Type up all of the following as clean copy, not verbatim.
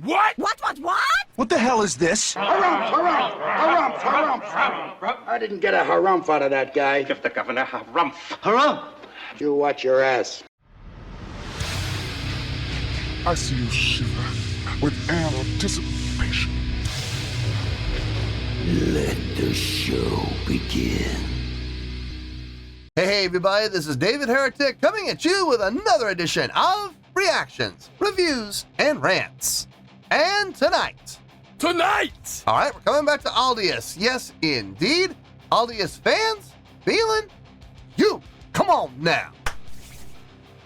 What? What? What the hell is this? Harumph. I didn't get a harumph out of that guy. Give the governor harumph. Harumph! You watch your ass. I see you shiver with anticipation. Let the show begin. Hey everybody, this is David Heretic coming at you with another edition of Reactions, Reviews, and Rants. And tonight, all right, we're coming back to Aldious. Yes, indeed. Aldious Fans FEELIN YOU. Come on now.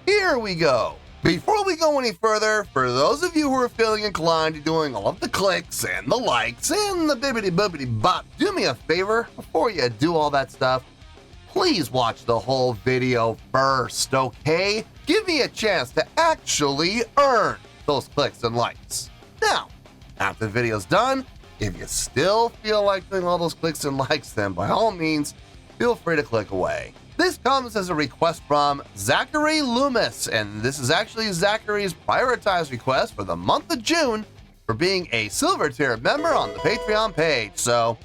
Here we go. Before we go any further, for those of you who are feeling inclined to doing all of the clicks and the likes and the bibbity-bobbity bop, do me a favor before you do all that stuff. Please watch the whole video first, okay? Give me a chance to actually earn those clicks and likes. Now, after the video's done, if you still feel like doing all those clicks and likes, then by all means, feel free to click away. This comes as a request from Zachary Loomis, and this is actually Zachary's prioritized request for the month of June for being a silver tier member on the Patreon page. So,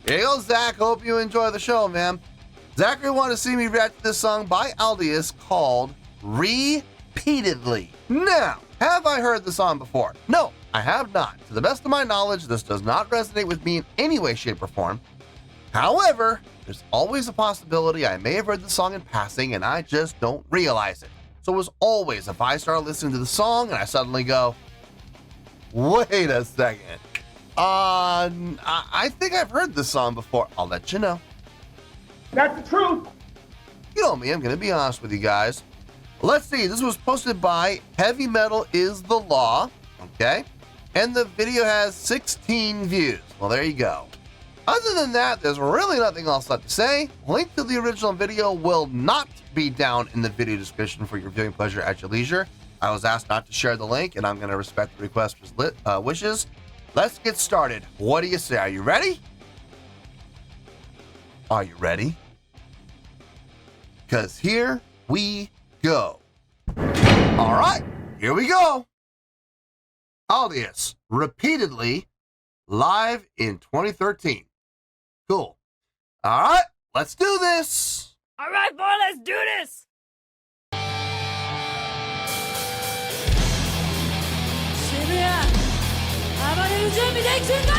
here you go, Zach. Hope you enjoy the show, man. Zachary wanted to see me react to this song by Aldious called Repeatedly. Now, have I heard the song before? No, I have not. To the best of my knowledge, this does not resonate with me in any way, shape, or form. However, there's always a possibility I may have heard the song in passing and I just don't realize it. So as always, if I start listening to the song and I suddenly go, wait a second, I think I've heard this song before, I'll let you know. That's the truth. You know me, I'm going to be honest with you guys. Let's see, this was posted by Heavy Metal Is the Law, okay? And the video has 16 views. Well, there you go. Other than that, there's really nothing else left to say. Link to the original video will not be down in the video description for your viewing pleasure at your leisure. I was asked not to share the link, and I'm going to respect the requester's wishes. Let's get started. What do you say? Are you ready? Are you ready? Because here we go. All right, here we go. Aldious, Repeatedly, live in 2013. Cool. All right, let's do this. All right, boy, let's do this. Shibuya, 暴れる準備できてんか。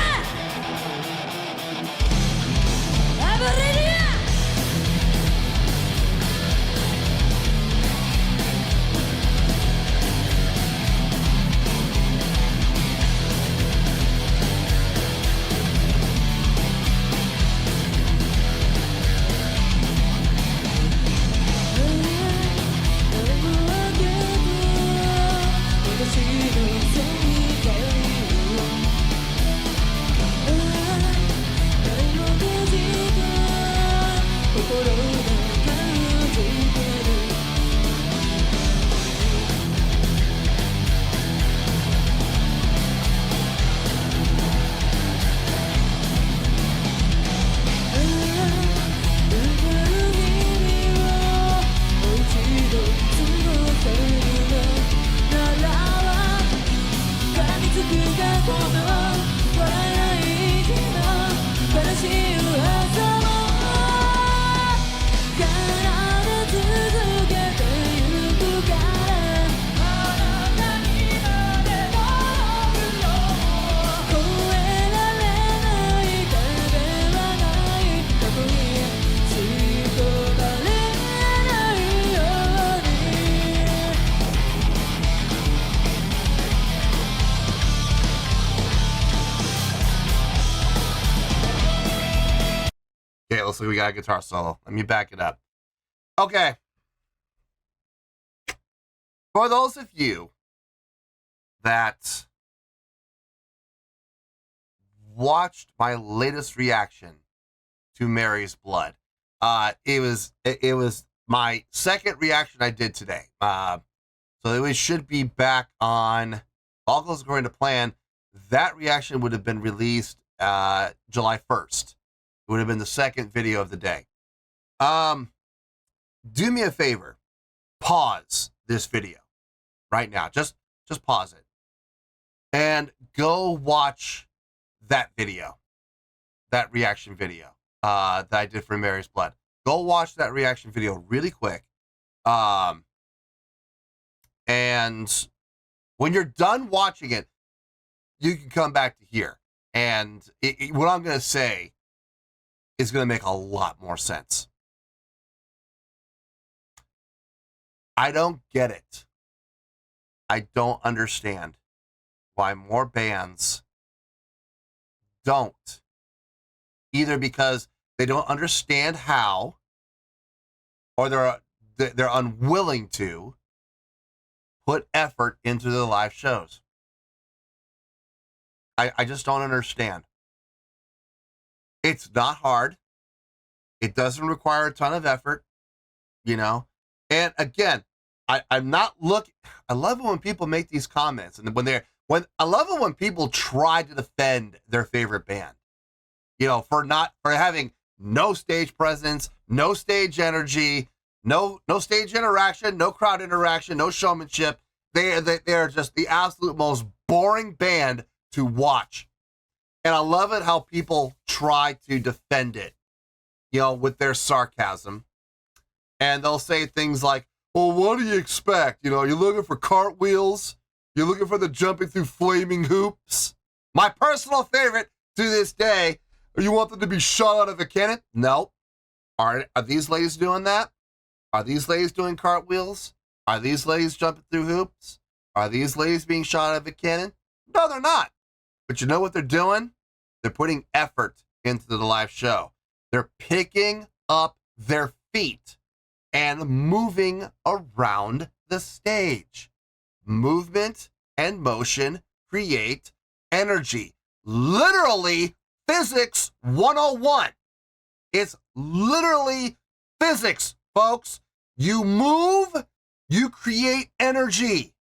暴れるや。Okay, looks like we got a guitar solo. Let me back it up. Okay. For those of you that watched my latest reaction to Mary's Blood, it was my second reaction I did today. So it should be back on, all goes according to plan. That reaction would have been released July 1st. It would have been the second video of the day. Do me a favor. Pause this video right now. Just pause it. And go watch that video, that reaction video that I did for Mary's Blood. Go watch that reaction video really quick. And when you're done watching it, you can come back to here. And what I'm going to say is going to make a lot more sense. I don't get it. I don't understand why more bands don't. Either because they don't understand how, or they're unwilling to put effort into the live shows. I just don't understand. It's not hard. It doesn't require a ton of effort, you know. And again, I'm not looking. I love it when people make these comments, and I love it when people try to defend their favorite band, you know, for having no stage presence, no stage energy, no stage interaction, no crowd interaction, no showmanship. They are just the absolute most boring band to watch. And I love it how people try to defend it, you know, with their sarcasm. And they'll say things like, well, what do you expect? You know, you're looking for cartwheels? You're looking for the jumping through flaming hoops? My personal favorite to this day, you want them to be shot out of a cannon? No. Are these ladies doing that? Are these ladies doing cartwheels? Are these ladies jumping through hoops? Are these ladies being shot out of a cannon? No, they're not. But you know what they're doing? They're putting effort into the live show. They're picking up their feet and moving around the stage. Movement and motion create energy. Literally physics 101. It's literally physics, folks. You move, you create energy.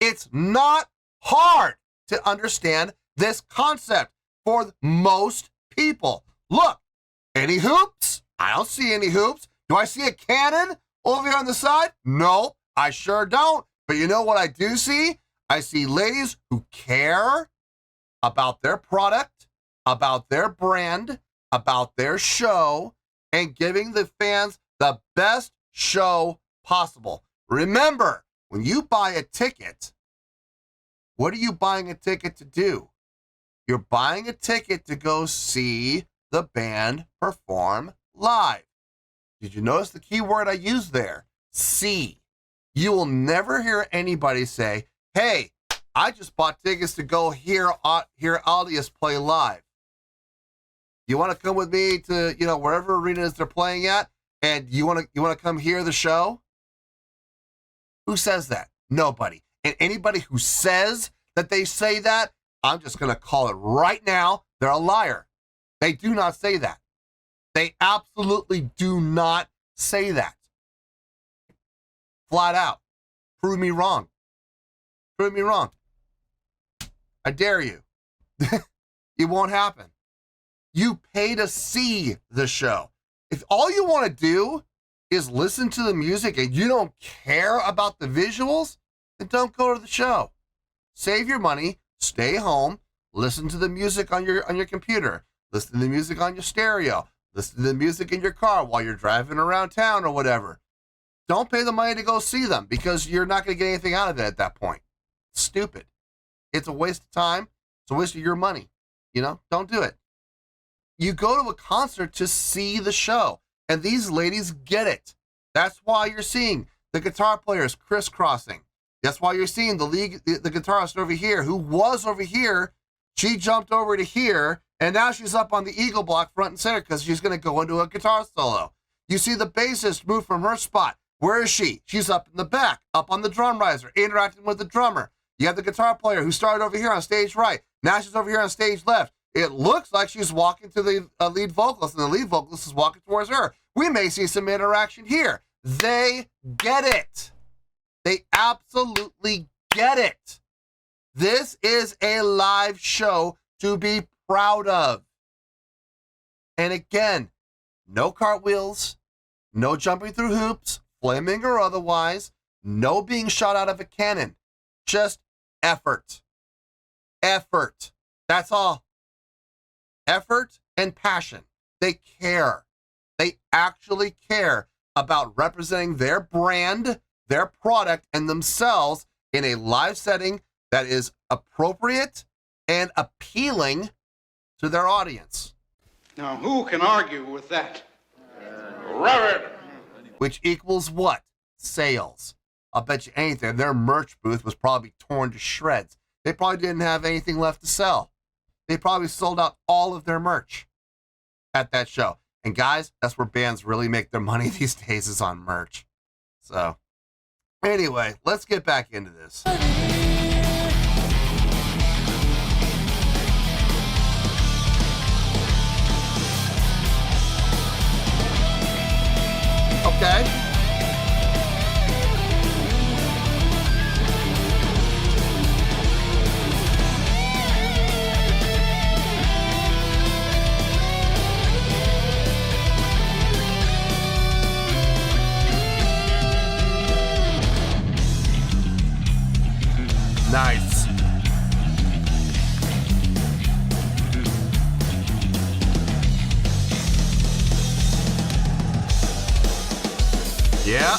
It's not hard to understand this concept for most people. Look, any hoops? I don't see any hoops. Do I see a cannon over here on the side? No, I sure don't. But you know what I do see? I see ladies who care about their product, about their brand, about their show, and giving the fans the best show possible. Remember, when you buy a ticket, what are you buying a ticket to do? You're buying a ticket to go see the band perform live. Did you notice the key word I used there? See. You will never hear anybody say, hey, I just bought tickets to go hear Aldious play live. You want to come with me to, you know, wherever arenas they're playing at, and you want to come hear the show? Who says that? Nobody. And anybody who says that they say that, I'm just going to call it right now, they're a liar. They do not say that. They absolutely do not say that. Flat out. Prove me wrong. Prove me wrong. I dare you. It won't happen. You pay to see the show. If all you want to do is listen to the music and you don't care about the visuals, then don't go to the show. Save your money, stay home, listen to the music on your computer, listen to the music on your stereo, listen to the music in your car while you're driving around town or whatever. Don't pay the money to go see them because you're not going to get anything out of it at that point. It's stupid. It's a waste of time. It's a waste of your money. You know, don't do it. You go to a concert to see the show, and these ladies get it. That's why you're seeing the guitar players crisscrossing. That's why you're seeing the guitarist over here, who was over here. She jumped over to here, and now she's up on the eagle block front and center because she's going to go into a guitar solo. You see the bassist move from her spot. Where is she? She's up in the back, up on the drum riser, interacting with the drummer. You have the guitar player who started over here on stage right. Now she's over here on stage left. It looks like she's walking to the lead vocalist, and the lead vocalist is walking towards her. We may see some interaction here. They get it. They absolutely get it. This is a live show to be proud of. And again, no cartwheels, no jumping through hoops, flaming or otherwise, no being shot out of a cannon, just effort. effort. That's all. Effort and passion. They care. They actually care about representing their brand, their product, and themselves in a live setting that is appropriate and appealing to their audience. Now, who can argue with that? Robert! Which equals what? Sales. I'll bet you anything. Their merch booth was probably torn to shreds. They probably didn't have anything left to sell. They probably sold out all of their merch at that show. And guys, that's where bands really make their money these days, is on merch. So, anyway, let's get back into this. Okay. Nice. Yeah.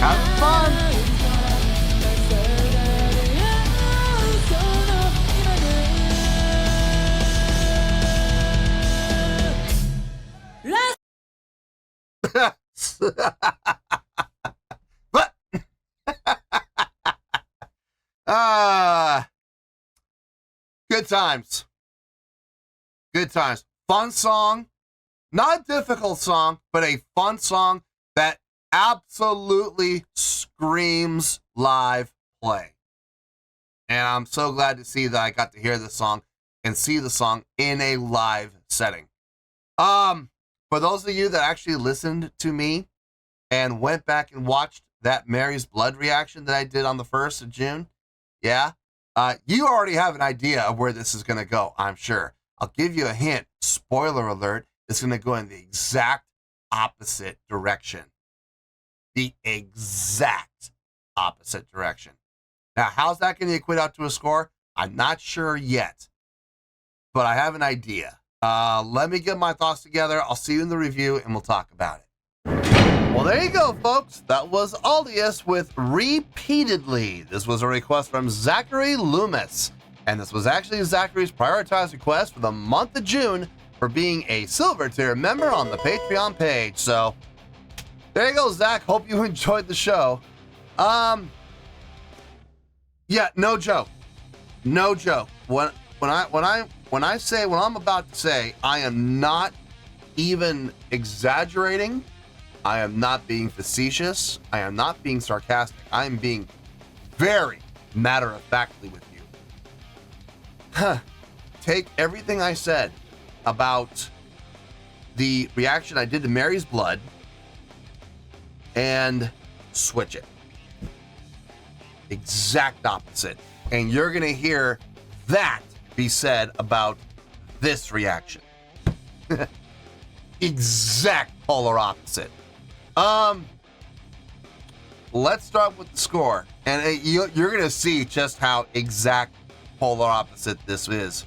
Have fun. But good times. Good times. Fun song. Not a difficult song, but a fun song that absolutely screams live play. And I'm so glad to see that I got to hear the song and see the song in a live setting. For those of you that actually listened to me and went back and watched that Mary's Blood reaction that I did on the 1st of June, yeah, you already have an idea of where this is going to go, I'm sure. I'll give you a hint. Spoiler alert, it's going to go in the exact opposite direction. The exact opposite direction. Now, how's that going to equate out to a score? I'm not sure yet, but I have an idea. Let me get my thoughts together. I'll see you in the review, and we'll talk about it. Well, there you go, folks. That was Aldious with Repeatedly. This was a request from Zachary Loomis, and this was actually Zachary's prioritized request for the month of June for being a silver tier member on the Patreon page. So there you go, Zach. Hope you enjoyed the show. Yeah, no joke. No joke. When I'm about to say, I am not even exaggerating. I am not being facetious. I am not being sarcastic. I am being very matter-of-factly with you. Take everything I said about the reaction I did to Mary's Blood and switch it. Exact opposite. And you're going to hear that be said about this reaction. Exact polar opposite. Let's start with the score. And you're going to see just how exact polar opposite this is.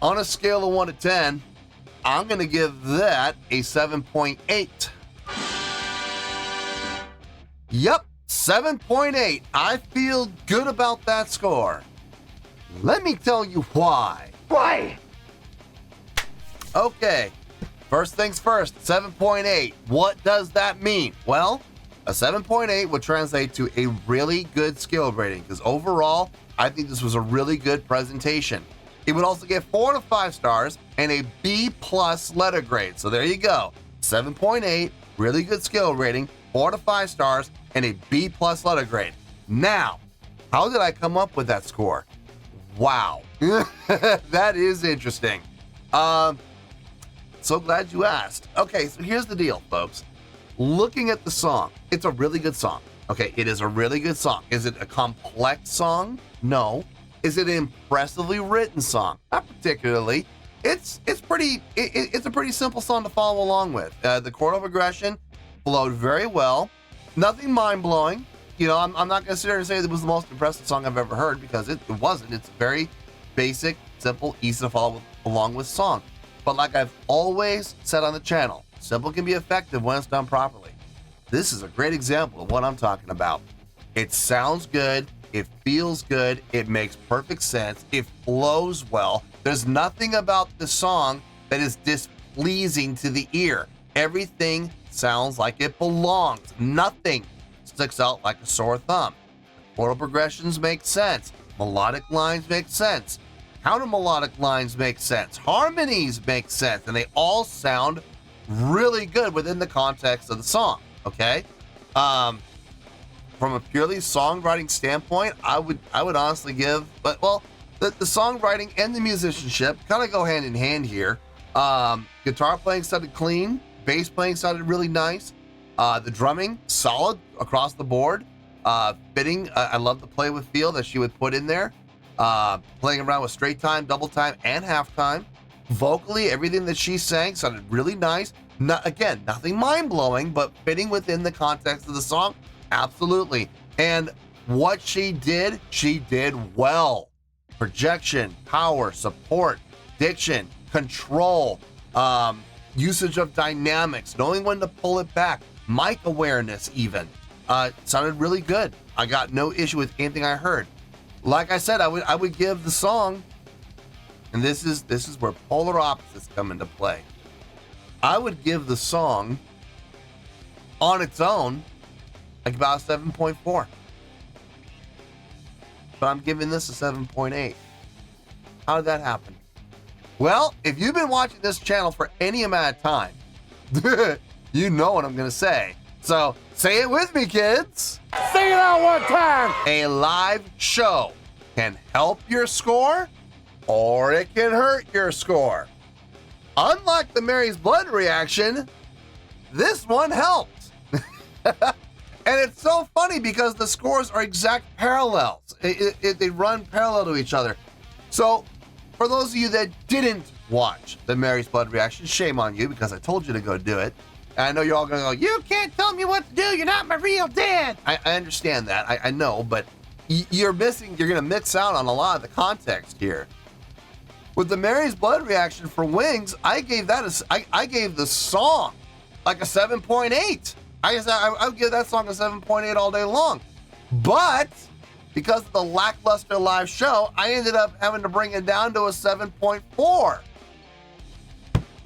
On a scale of 1 to 10, I'm going to give that a 7.8. Yep, 7.8. I feel good about that score. Let me tell you why. Why? Okay, first things first, 7.8. What does that mean? Well, a 7.8 would translate to a really good skill rating because overall, I think this was a really good presentation. It would also get 4 to 5 stars and a B+ letter grade. So there you go. 7.8, really good skill rating, 4 to 5 stars, and a B+ letter grade. Now, how did I come up with that score? Wow. That is interesting. So glad you asked. Okay, so here's the deal, folks. Looking at the song, it's a really good song. Okay, it is a really good song. Is it a complex song? No. Is it an impressively written song? Not particularly. It's a pretty simple song to follow along with. The chordal progression flowed very well. Nothing mind-blowing. You know, I'm not going to sit here and say it was the most impressive song I've ever heard because it wasn't. It's a very basic, simple, easy to follow along with song. But like I've always said on the channel, simple can be effective when it's done properly. This is a great example of what I'm talking about. It sounds good. It feels good. It makes perfect sense. It flows well. There's nothing about the song that is displeasing to the ear. Everything sounds like it belongs. Nothing sticks out like a sore thumb. Chordal progressions make sense. Melodic lines make sense. Counter melodic lines make sense. Harmonies make sense. And they all sound really good within the context of the song. Okay? From a purely songwriting standpoint, I would honestly give, the songwriting and the musicianship kind of go hand in hand here. Guitar playing sounded clean. Bass playing sounded really nice. The drumming, solid across the board. Fitting. I love the play with feel that she would put in there. Playing around with straight time, double time, and half time. Vocally, everything that she sang sounded really nice. Again, nothing mind-blowing, but fitting within the context of the song. Absolutely. And what she did well. Projection, power, support, diction, control, usage of dynamics, knowing when to pull it back, mic awareness even. Sounded really good. I got no issue with anything I heard. Like I said, I would give the song, and this is where polar opposites come into play. I would give the song on its own like about a 7.4. But I'm giving this a 7.8. How did that happen? Well, if you've been watching this channel for any amount of time, you know what I'm going to say. So say it with me, kids. Sing it out one time. A live show can help your score or it can hurt your score. Unlike the Mary's Blood reaction, this one helped. And it's so funny because the scores are exact parallels. They run parallel to each other. So for those of you that didn't watch the Mary's Blood reaction, shame on you because I told you to go do it. And I know you're all going to go, you can't tell me what to do. You're not my real dad. I understand that. I know, but you're going to mix out on a lot of the context here. With the Mary's Blood reaction for Wings, I gave the song like a 7.8. I would give that song a 7.8 all day long. But because of the lackluster live show, I ended up having to bring it down to a 7.4.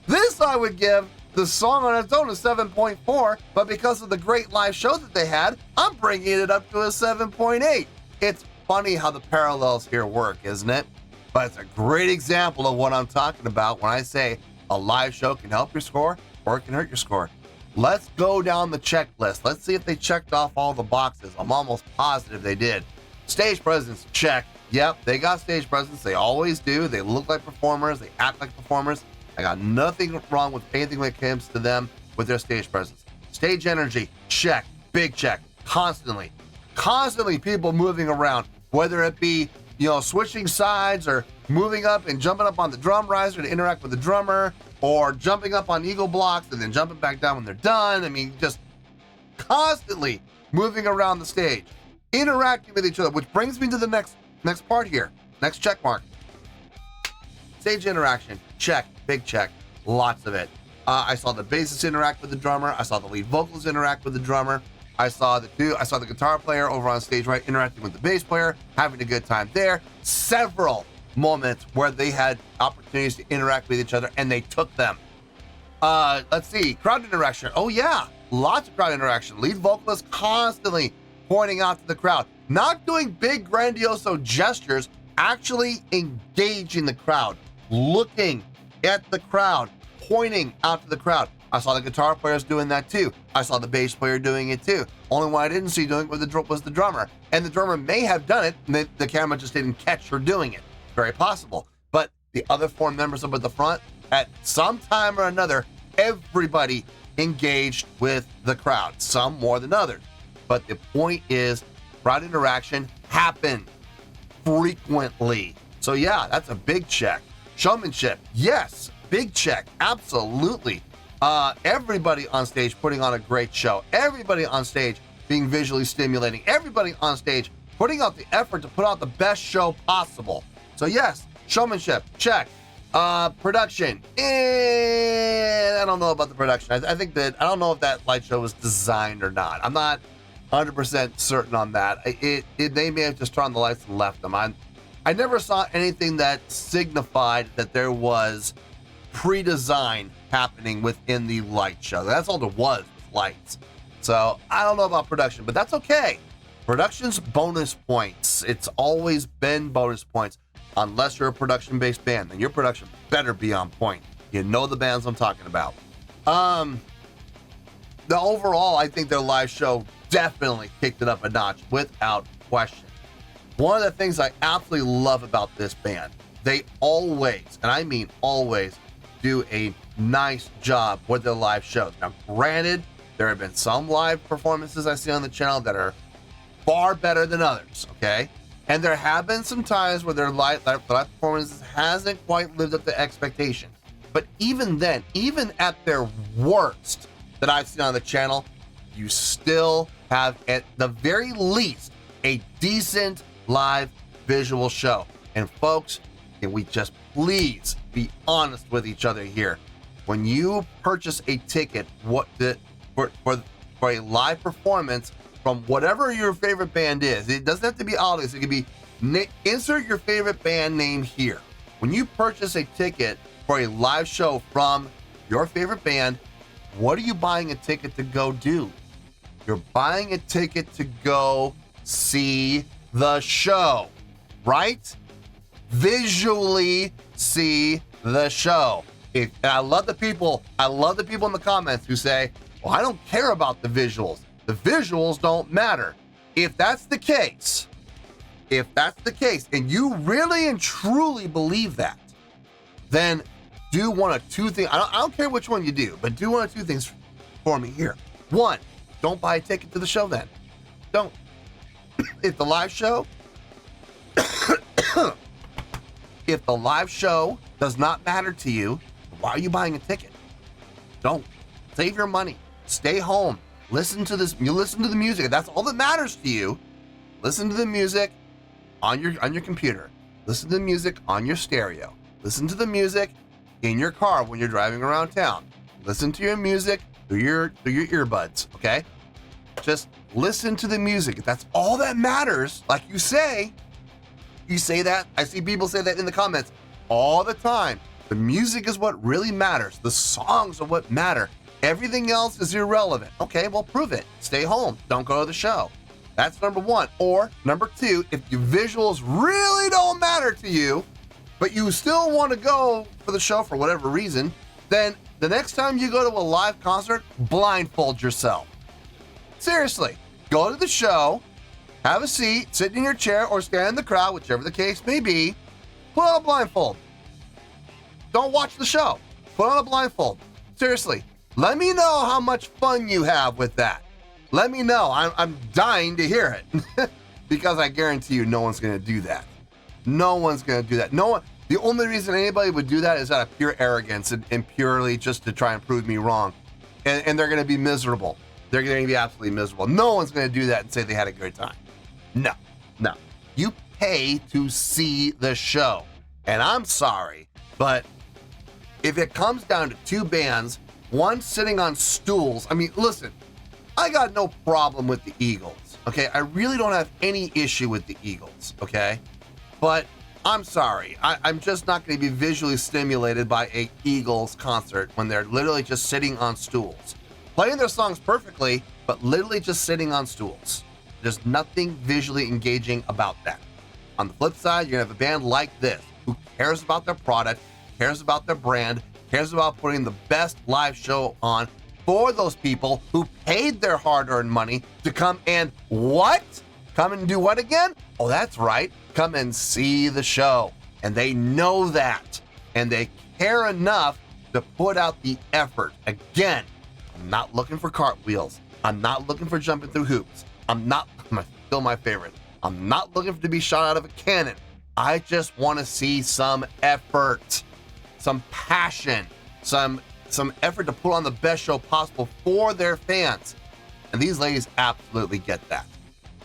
This I would give the song on its own a 7.4, but because of the great live show that they had, I'm bringing it up to a 7.8. It's funny how the parallels here work, isn't it? But it's a great example of what I'm talking about when I say a live show can help your score or it can hurt your score. Let's go down the checklist. Let's see if they checked off all the boxes. I'm almost positive they did. Stage presence, check. Yep, they got stage presence. They always do. They look like performers. They act like performers. I got nothing wrong with anything when it comes to them with their stage presence. Stage energy, check. Big check. Constantly people moving around, whether it be, switching sides or moving up and jumping up on the drum riser to interact with the drummer, or jumping up on eagle blocks and then jumping back down when they're done. I mean, just constantly moving around the stage, interacting with each other, which brings me to the next part here. Next check mark. Stage interaction, check, big check. lots of it. I saw the bassist interact with the drummer. I saw the lead vocalist interact with the drummer. I saw the guitar player over on stage, right, interacting with the bass player, having a good time there. Several moments where they had opportunities to interact with each other, and they took them. Let's see, crowd interaction. Oh yeah, lots of crowd interaction. Lead vocalist constantly pointing out to the crowd, not doing big grandioso gestures, actually engaging the crowd, looking at the crowd, pointing out to the crowd. I saw the guitar players doing that too. I saw the bass player doing it too. Only one I didn't see doing it was the drummer. And the drummer may have done it, and the camera just didn't catch her doing it. Very possible. But the other 4 members up at the front, at some time or another, everybody engaged with the crowd, some more than others. But the point is, crowd interaction happened frequently. So yeah, that's a big check. Showmanship, yes, big check, absolutely. Everybody on stage putting on a great show. Everybody on stage being visually stimulating. Everybody on stage putting out the effort to put out the best show possible. So yes, showmanship, check. Production, I don't know about the production. I think that, I don't know if that light show was designed or not. I'm not 100% certain on that. They may have just turned on the lights and left them. I never saw anything that signified that there was pre-design happening within the light show. That's all there was lights. So I don't know about production, but that's okay. Production's bonus points. It's always been bonus points. Unless you're a production-based band, then your production better be on point. You know the bands I'm talking about. The overall, I think their live show definitely kicked it up a notch without question. One of the things I absolutely love about this band, they always, and I mean always, do a nice job with their live shows. Now, granted, there have been some live performances I see on the channel that are far better than others, okay? And there have been some times where their live performances hasn't quite lived up to expectation. But even then, even at their worst that I've seen on the channel, you still have, at the very least, a decent live visual show. And folks, can we just please be honest with each other here? When you purchase a ticket for a live performance from whatever your favorite band is, it doesn't have to be Aldious, it could be, insert your favorite band name here. When you purchase a ticket for a live show from your favorite band, what are you buying a ticket to go do? You're buying a ticket to go see the show, right? Visually see the show. And I love the people in the comments who say, well, I don't care about the visuals. The visuals don't matter. If that's the case, and you really and truly believe that, then do one of two things. I don't care which one you do, but do one of two things for me here. One, don't buy a ticket to the show then. Don't. If the live show does not matter to you, why are you buying a ticket? Don't. Save your money. Stay home. Listen to this. You listen to the music. That's all that matters to you. Listen to the music on your computer. Listen to the music on your stereo. Listen to the music in your car when you're driving around town. Listen to your music through your earbuds, okay? Just listen to the music. That's all that matters. Like you say that. I see people say that in the comments all the time. The music is what really matters. The songs are what matter. Everything else is irrelevant. Okay, well, prove it. Stay home. Don't go to the show. That's number one. Or number two, if your visuals really don't matter to you, but you still want to go for the show for whatever reason, then the next time you go to a live concert, blindfold yourself. Seriously, go to the show, have a seat, sit in your chair, or stand in the crowd, whichever the case may be, put on a blindfold. Don't watch the show. Put on a blindfold. Seriously, let me know how much fun you have with that. Let me know. I'm dying to hear it because I guarantee you no one's going to do that. No one's going to do that. No one. The only reason anybody would do that is out of pure arrogance and purely just to try and prove me wrong. And they're going to be miserable. They're going to be absolutely miserable. No one's going to do that and say they had a good time. No. You pay to see the show. And I'm sorry, but if it comes down to two bands, one sitting on stools, I mean, listen, I got no problem with the Eagles, okay? I really don't have any issue with the Eagles, okay? But I'm sorry, I'm just not going to be visually stimulated by a Eagles concert when they're literally just sitting on stools. Playing their songs perfectly, but literally just sitting on stools. There's nothing visually engaging about that. On the flip side, you're going to have a band like this, who cares about their product, cares about their brand, cares about putting the best live show on for those people who paid their hard-earned money to come and what? Come and do what again? Oh, that's right. Come and see the show. And they know that. And they care enough to put out the effort. Again, I'm not looking for cartwheels. I'm not looking for jumping through hoops. Still my favorite. I'm not looking to be shot out of a cannon. I just want to see some effort, some passion, some effort to put on the best show possible for their fans. And these ladies absolutely get that.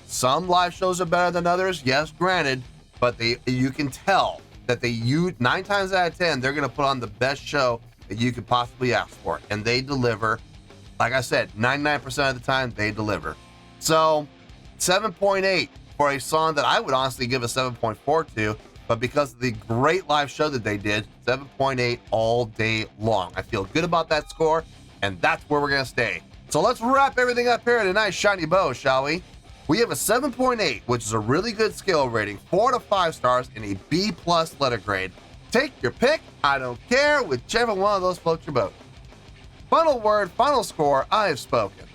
Some live shows are better than others, yes, granted, but you can tell that 9 times out of 10, they're going to put on the best show that you could possibly ask for. And they deliver. Like I said, 99% of the time, they deliver. So, 7.8 for a song that I would honestly give a 7.4 to, but because of the great live show that they did, 7.8 all day long. I feel good about that score, and that's where we're going to stay. So let's wrap everything up here in a nice shiny bow, shall we? We have a 7.8, which is a really good scale rating, 4 to 5 stars in a B+ letter grade. Take your pick, I don't care, whichever one of those floats your boat. Final word, final score, I have spoken.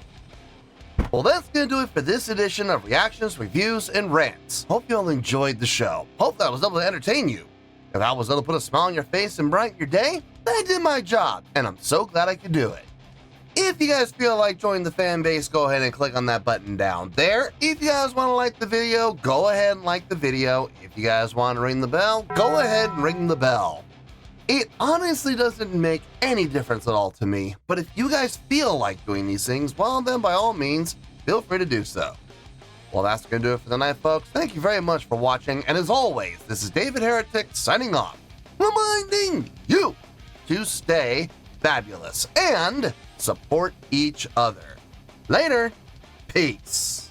Well, that's going to do it for this edition of Reactions, Reviews, and Rants. Hope you all enjoyed the show. Hope that I was able to entertain you. If I was able to put a smile on your face and brighten your day, then I did my job, and I'm so glad I could do it. If you guys feel like joining the fan base, go ahead and click on that button down there. If you guys want to like the video, go ahead and like the video. If you guys want to ring the bell, go ahead and ring the bell. It honestly doesn't make any difference at all to me, but if you guys feel like doing these things, well then by all means, feel free to do so. Well, that's going to do it for tonight, folks. Thank you very much for watching, and as always, this is David Heretic signing off, reminding you to stay fabulous and support each other. Later, peace.